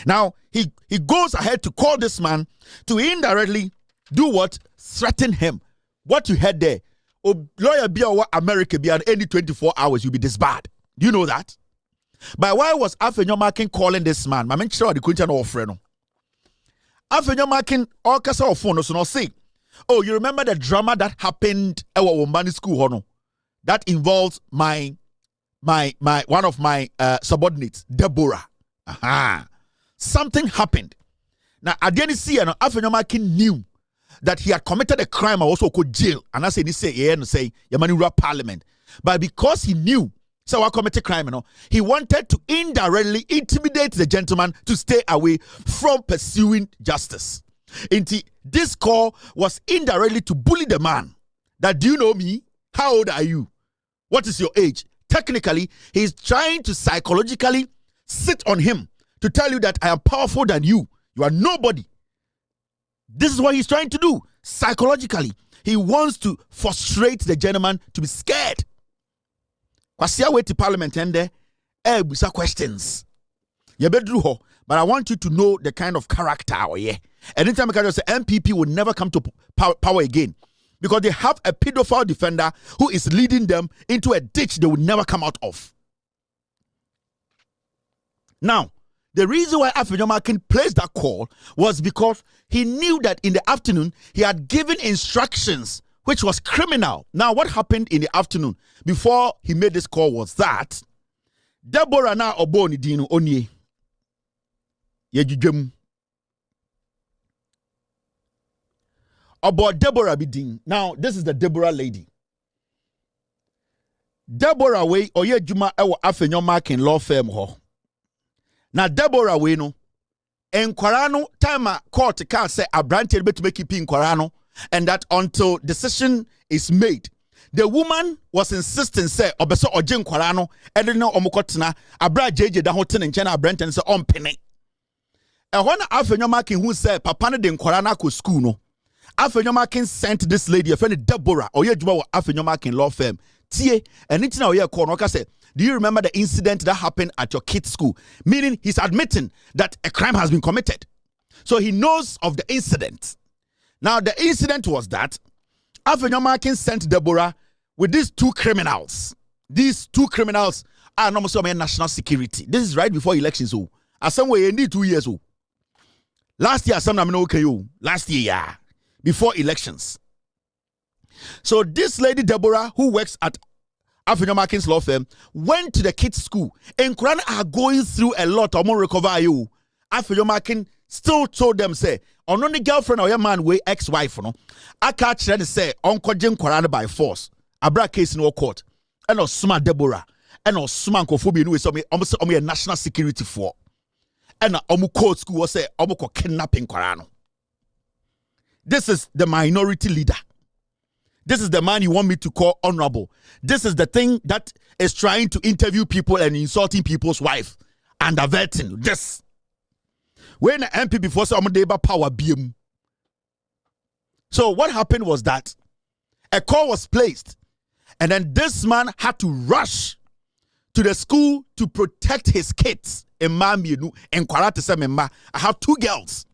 Now, he goes ahead to call this man to indirectly do what? Threaten him. What you heard there, lawyer be our America be any 24 hours, you'll be disbarred. Do you know that? But why was Afenyo Markin calling this man? I mean, sure, the Quinton or friend. Afenyo Markin, all cast of phone, so no say. Oh, you remember the drama that happened at our Wombani school, Hono? That involves my one of my subordinates, Deborah. Aha. Something happened. Now, I didn't see Afenyo Markin knew that he had committed a crime, also called jail. And I said, he say, yeah, and say, Yamani Parliament. But because he knew, so I committed crime, he wanted to indirectly intimidate the gentleman to stay away from pursuing justice. This call was indirectly to bully the man. That, do you know me? How old are you? What is your age? Technically, he's trying to psychologically sit on him to tell you that I am powerful than you. You are nobody. This is what he's trying to do. Psychologically, he wants to frustrate the gentleman to be scared. Kwasia way to Parliament and there, busa questions. You better do ho, but I want you to know the kind of character. Anytime I can say MPP will never come to power again because they have a pedophile defender who is leading them into a ditch they will never come out of. Now, the reason why Afenyo Markin placed that call was because he knew that in the afternoon he had given instructions which was criminal. Now, what happened in the afternoon before he made this call was that Deborah na oboni dinu onye yejujum about Deborah bidin. Now, this is the Deborah lady. Deborah way oye juma ewo Afenyo Markin law firm ho. Now, Deborah we no enkwara no time court can say abrante betume keep enkwara no, and that until decision is made, the woman was insisting say obeso oje enkwara no ede no omukotena abra jeje da hoten nche na abrante say ompene. E ho na Afenyo Markin who say papa ne de enkwara na ko school no. Afenyo Markin sent this lady, a friend Deborah, or Yejuma Afenyo Markin law firm. Tie, and it's now here corner. Say, do you remember the incident that happened at your kid's school? Meaning he's admitting that a crime has been committed. So he knows of the incident. Now, the incident was that Afenyo Markin sent Deborah with these two criminals. These two criminals are not so national security. This is right before elections. So, as some way, indeed 2 years old. Last year, some okay, last year, yeah. Before elections. So this lady Deborah, who works at Afenyo Markin's law firm, went to the kids' school. And Quran are going through a lot. I'm gonna recover you. Afenyo Markin still told them, say, on only girlfriend or your man way ex-wife, no. I catch them say, Uncle Jim Quran by force. A bra case in no court. And no smart Deborah. And no smart kofobi no so me almost a national security for. And no court school was say almost kidnapping Quran. This is the minority leader. This is the man you want me to call honorable. This is the thing that is trying to interview people and insulting people's wife and averting this. When the MP before some deba power BM. So what happened was that a call was placed, and then this man had to rush to the school to protect his kids. I have two girls.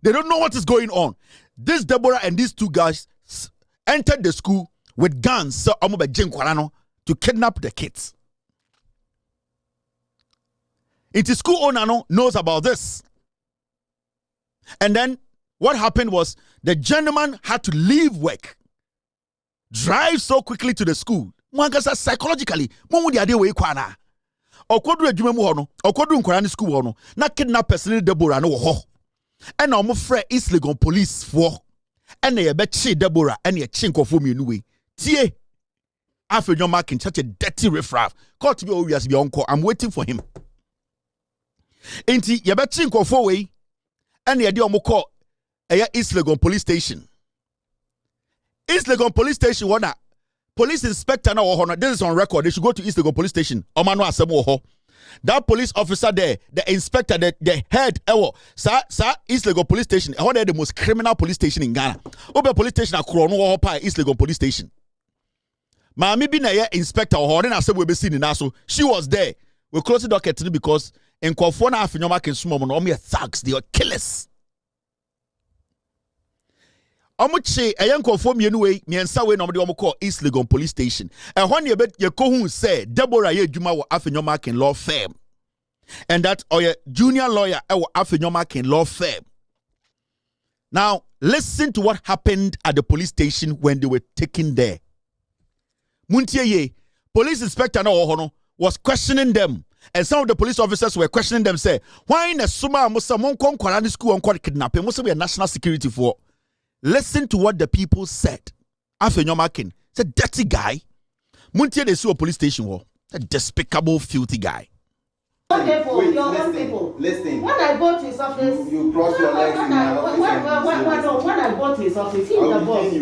They don't know what is going on. This Deborah and these two guys entered the school with guns to kidnap the kids. The school owner knows about this. And then what happened was the gentleman had to leave work, drive so quickly to the school. Psychologically, na kidnap person Deborah no ho. And now my East Legon police for and they bet Deborah and your chink of women way. Tie Afenyo Markin such a dirty riffraff. Caught to be obvious be uncle. I'm waiting for him. Inti yebeti nkofo we and yedi omo East Legon Police Station. East Legon Police Station wana police inspector na wo ho. This is on record. They should go to East Legon Police Station. Omano asem wo ho. That police officer there, the inspector, the head, sir, East Legon Police Station. How they the most criminal police station in Ghana. Obe police station akro no wo pa East Legon Police Station. Maami bi na ye inspector ho na asem we be seen na so. She was there. We close the docket because in Nkofo na Afenyo Markin small no me thugs, they were killers. Omuche Nkofo mienu we miensa we no de call East Legon Police Station. And when you bet ye kohun say Deborah ye djuma wo Afenyo Markin law firm. And that or your junior lawyer wo Afenyo Markin law firm. Now, listen to what happened at the police station when they were taken there. Muntie ye, police inspector na ho was questioning them. And some of the police officers were questioning them, say, why in a summa musa mon kon kwala school on call kidnapping? Must be a national security for. Listen to what the people said. Afenyo Markin, it's a dirty guy. Muntie they sue a police station war. A despicable, filthy guy. Listen. When I go to his office, you cross your legs in my office. When I go to his office, he's the boss.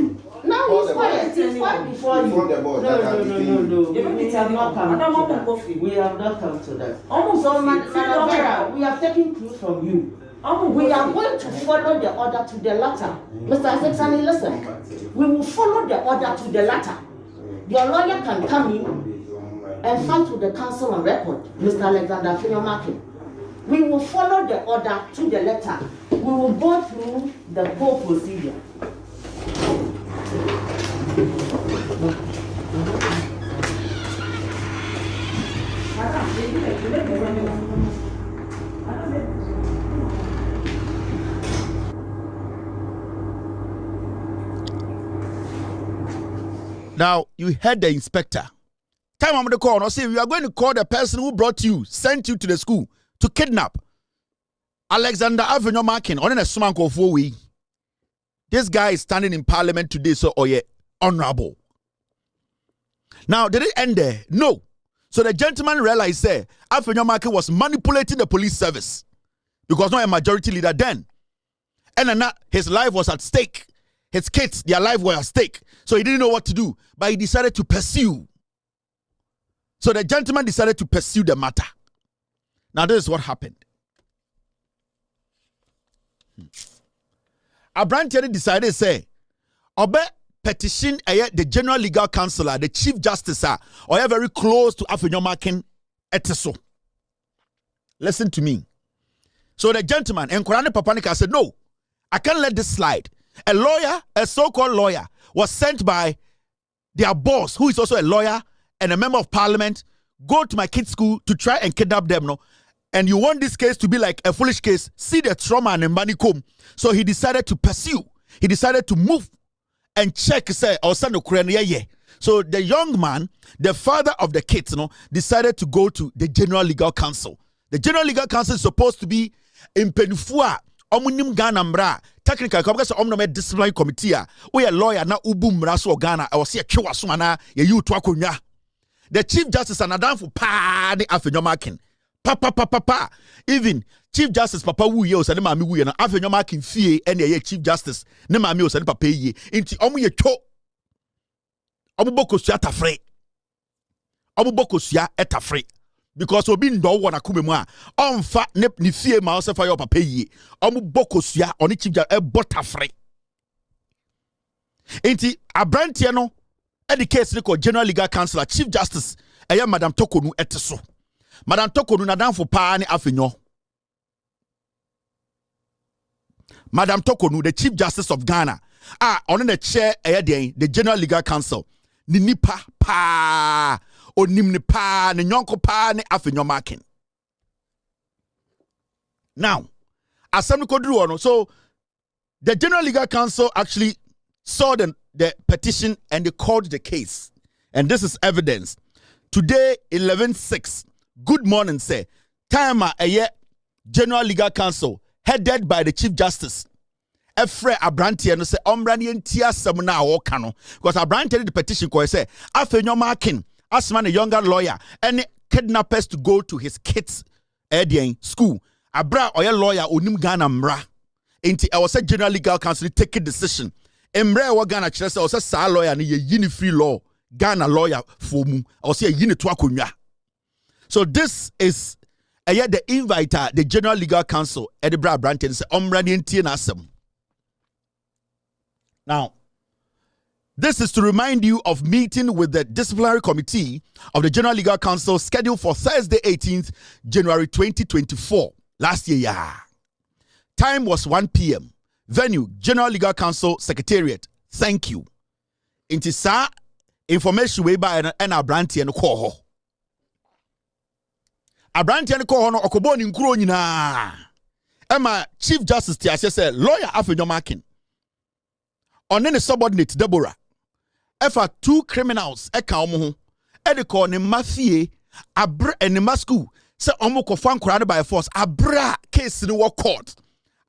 Now he's quiet. He's quiet before you. No. We have not come to that. We have not come to that. So, we have taken clues from you. We are going to follow the order to the letter. Mr. Sexani, listen. We will follow the order to the letter. Your lawyer can come in and fight with the council on record, Mr. Alexander Afenyo Markin. We will follow the order to the letter. We will go through the whole procedure. Now, you heard the inspector. Time I'm going to call. Now, say, we are going to call the person who brought you, sent you to the school to kidnap Alexander Afenyo Markin. On a sumanko for we. This guy is standing in Parliament today, so honorable. Now, did it end there? No. So the gentleman realized, say, Afenyo Markin was manipulating the police service because not a majority leader then, and his life was at stake. His kids, their life was at stake. So he didn't know what to do, but he decided to pursue. So the gentleman decided to pursue the matter. Now this is what happened. Abranteri decided say, obe petition the general legal counselor, the chief justice, or very close to Afenyo Markin eteso. Listen to me. So the gentleman, Nkorane Papanika, said, no, I can't let this slide. A lawyer, a so-called lawyer, was sent by their boss, who is also a lawyer and a member of parliament, go to my kids' school to try and kidnap them, no? And you want this case to be like a foolish case, see the trauma and money come. So he decided to pursue. He decided to move and check, say, or send a So the young man, the father of the kids, decided to go to the General Legal Council. The General Legal Council is supposed to be in Penufua, Omunim Ghana Mbra. Technically, because omno disciplinary committee, we a lawyer na ubum raso Ghana. I was here kiwasumana ye you twakunya. The Chief Justice anadan for pa de Afenyo Markin. Pa. Even Chief Justice Papa wu ye osane mami wu ye na Afenyo Markin fie ene ye Chief Justice ne mami osane papa ye. Inti omu ye cho. Omu boko sua tafre. Omu boko sua etafre. Because obi ndo wona kumemu a onfa ne fie ma osefa yo papa yi omu bokosua oni chief judge botafre enti abrantie no e the case ko general legal counselor chief justice madam Tokonu eteso madam Tokonu na danfo pa ne Afenyo madam Tokonu the chief justice of Ghana on the chair the general legal council ni nipa pa onimni pa ne nyonko pa ne Afenyo Markin. Now, Assembly Kodru ono. So the General Legal Council actually saw the petition and they called the case. And this is evidence. Today, 11/6. Good morning, say. Time General Legal Council headed by the Chief Justice. Efre Abrantie no say ombrani entia semna awokano. Because Abrantie the petition ko say Afenyo Markin asman a younger lawyer and kidnappers to go to his kids' school abra oye lawyer onim Ghana mra enti e was a general legal counsel take a decision emre wa Ghana kire say o say sa lawyer no ye yini free law Ghana lawyer for mu o say yini to akonwa. So this is the inviter the general legal counsel Edinburgh Branton say omra ni ntie na asem. Now this is to remind you of meeting with the disciplinary committee of the General Legal Council scheduled for Thursday 18th January 2024 last year. Yeah. Time was 1 p.m. Venue General Legal Council Secretariat. Thank you. Inti sa information we by an Abranti and Koho. Abranti and Koho no okobo ni nkuro nyina. Emma Chief Justice Tiase said lawyer Afenyo Markin. On any subordinate Deborah. Efa 2 criminals eka omo ho e de call ne mafie abra ene masku se omo ko fan kora by force abra case ni wo court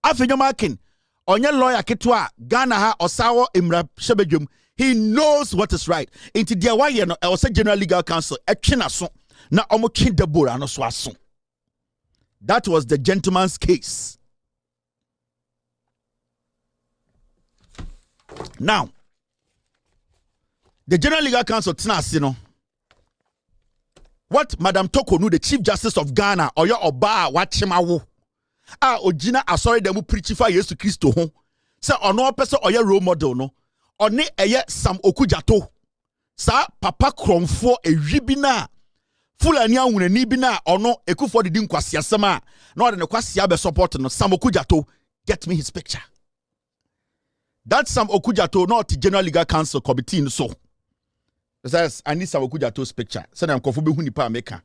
Afenyo Markin onye lawyer ketwa Ghana ha osawo emra shebedwum he knows what is right into dia wa ye no e was general legal counsel etwe so na omo twe Deborah no so aso. That was the gentleman's case. Now the General Legal Council Tnasino. What Madam Tokonu, the Chief Justice of Ghana, or your Oba, Wachimawo. Ojina, sorry, them who preach for Jesus Christo home. Say, or no person or your role model, no. Or ne Sam Okujato. Sa Papa Kromfo, a ribina. Fulania wune nibina, or no, eku for the Dinkwasia Sama. Not in a Kwasiabe support, no. Sam Okujato, get me his picture. That's Sam Okujato, not the General Legal Council Committee, so. Says I need some Okujato's picture. So I'm comfortable with nipa maker.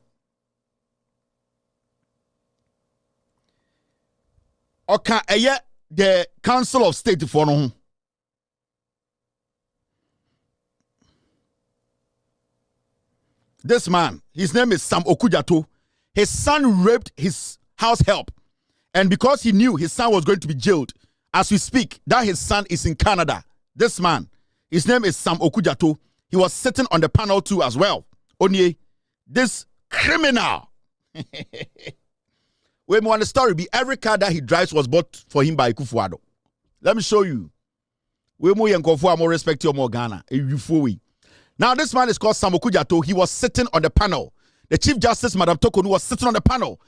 Oka eye the Council of State for no. This man, his name is Sam Okujato. His son raped his house help, and because he knew his son was going to be jailed, as we speak, that his son is in Canada. This man, his name is Sam Okujato. He was sitting on the panel too as well. Onye, this criminal. Wait, more on the story be every car that he drives was bought for him by Kufuado. Let me show you. We more respect you more Ghana. Now this man is called Sam Okujato. He was sitting on the panel. The Chief Justice Madam Tokonu was sitting on the panel.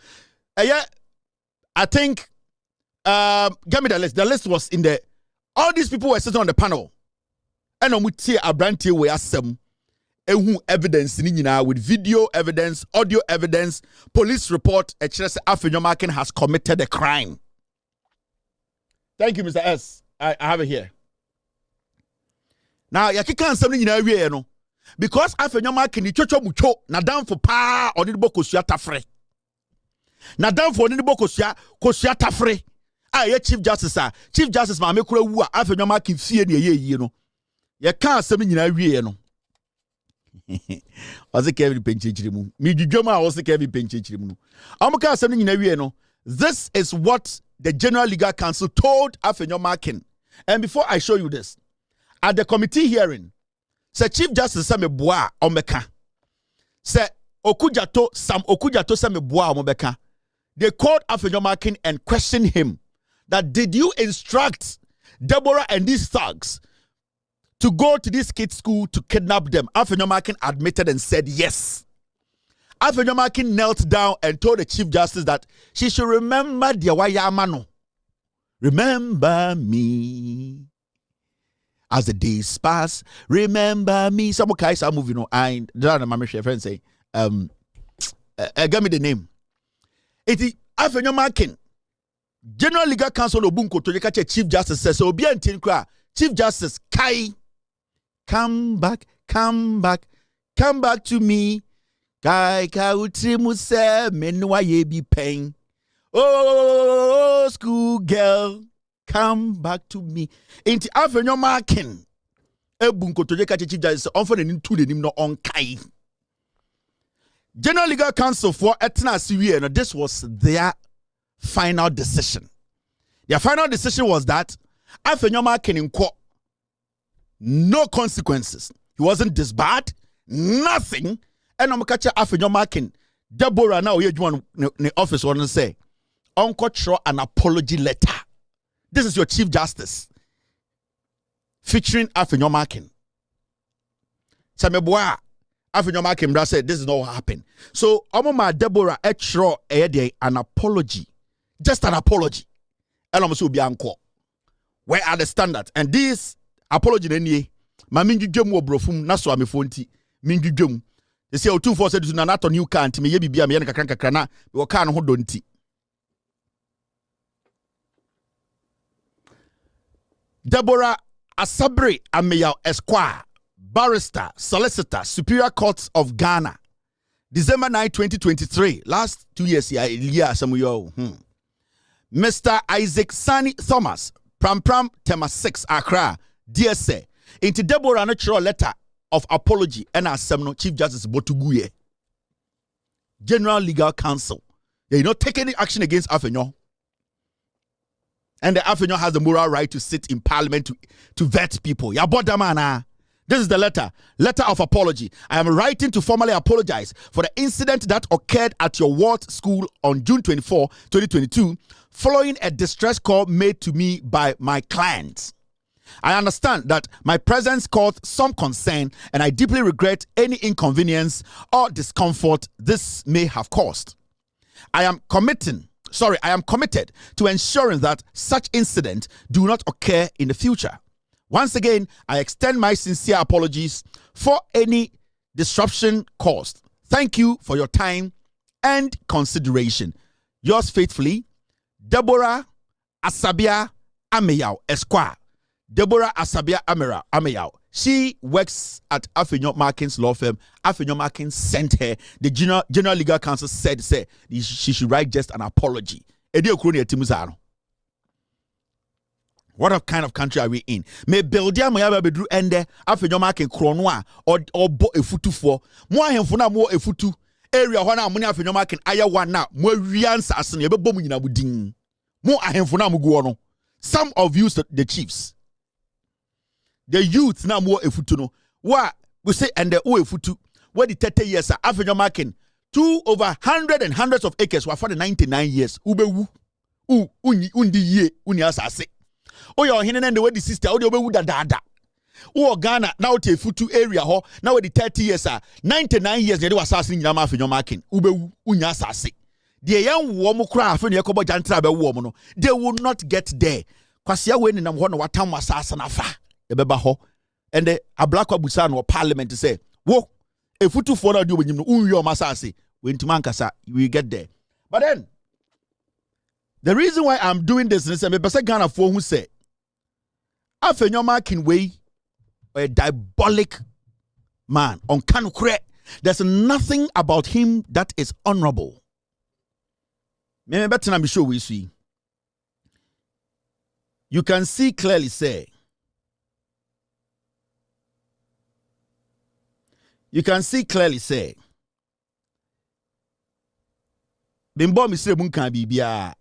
I think give me the list. The list was in there. All these people were sitting on the panel. And we see a brand we are some evidence with video evidence, audio evidence, police report. Afenyo Markin has committed a crime. Thank you, Mr. S. I have it here. Now, you can't say anything no, because Afenyo Markin ni chocho mucho na down for pa on the boko tafre. Na down for the boko tafre. Chief Justice Chief Justice ma me kura wu Afenyo Markin fie ne ye no. You can't say anything no. Was it Kevin Penchirimu? Me Juma was the Kevin Penchirimu. I'm can't say anything no. This is what the General Legal Council told Afenyo Markin. And before I show you this, at the committee hearing, say Chief Justice Sam Boa Omeka. Say Okujato Sam Okujato Sam Boa Omeka. They called Afenyo Markin and questioned him that did you instruct Deborah and these thugs to go to this kids' school to kidnap them? Afenyo Markin admitted and said yes. Afenyo Markin knelt down and told the Chief Justice that she should remember the Wayamano. Remember me as the days pass. Remember me. Some guys are moving on. I don't know my friend say, give me the name. It is Afenyo Markin. General Legal Council Obunko to the Chief Justice says, so be antin Chief Justice Kai. Come back to me. Kai kautrimu se menwa ye be pain. Oh, school girl, come back to me. Inti Afenyo Markin. Ebunko to the Chief Justice often into the name no on Kai. General Legal Council for Etna Syria, this was their final decision. Their final decision was that Afenyo Markin in court. No consequences. He wasn't disbarred. Nothing. And I'm catching Afenyo Markin. Deborah now you one the office want to say. Uncle an apology letter. This is your Chief Justice featuring Afenyo Markin. Sameboa Afenyo Markin said this is not what happened. So Omoma Deborah Etro an apology. Just an apology. And I'm so be uncle. Where are the standards? And this apology nenye ma mingi dwem wo brofum na so amefonti mingi dwem. They say 2 said to na new car nti me ye bibia me ye kakra na wo car no ho do nti. Deborah Asabre Ameya Esquire, barrister, solicitor, Superior Court of Ghana. December 9, 2023. Last 2 years here, some of you. Mr. Isaac Sani Thomas, Pram Tema 6, Accra, DSA. Into Deborah natural letter of apology and Assembly Chief Justice Botuguye, General Legal Counsel. They not take any action against Afenyo. And the Afenyo has the moral right to sit in parliament to vet people. This is the letter. Letter of apology. I am writing to formally apologize for the incident that occurred at your ward school on June 24, 2022, following a distress call made to me by my clients. I understand that my presence caused some concern, and I deeply regret any inconvenience or discomfort this may have caused. I am committed to ensuring that such incidents do not occur in the future. Once again, I extend my sincere apologies for any disruption caused. Thank you for your time and consideration. Yours faithfully, Deborah Asabia Ameyao Esquire. Deborah Asabia Ameyao. She works at Afenyo Markin's law firm. Afenyo Markin sent her. The General Legal Counsel said she should write just an apology. What kind of country are we in? Me buildia mo ya bedru ende Afenyo Markin krono or bo efutu for. Mo ahemfo na mo efutu area ho na mo ne Afenyo Markin aya one na mo wiansa ase ne bebo mo nyina budin. Mo ahemfo na mo go no. Some of you the chiefs. The youth na mo efutu no. Wa we say and the efutu. What the 30 years Afenyo Markin 2 over 100 and hundreds of acres were for the 99 years. Ubewu. Undi ye uni asase. Oyo hine and the way the sister odio be wuda dada. O Ghana now te futu area ho now the 30 years 99 years they was assassin nyama Afenyo Markin ubewu unya asase. The young woman cry Afenyo Yakobo jantra be wo no they will not get there. Kwasia we ninam ho no watam assassin afa e beba ho and the ablakwa busa no parliament say wo e futu for na di obanyim no unwi o masase we ntima nkasa we get there. But then the reason why I'm doing this is me pese Ghana for who say Afenyo Markin way a diabolic man on kanukre. There's nothing about him that is honorable. Me better be sure we see. You can see clearly say. You can see clearly say. Bimbo mi se mun kan bibia.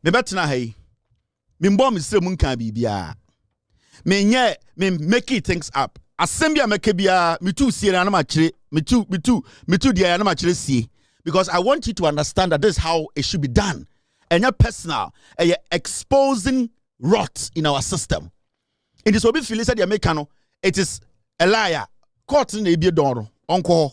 Me betna hey. Mimbo mi se mun kan bibia. Me nye me make things up. Assembly make bia me too see na ma kire. Me too dia na ma kire see. Because I want you to understand that this is how it should be done. And your personal exposing rot in our system. In this obi feel said Americano, it is a liar. Court in the doro. Onko.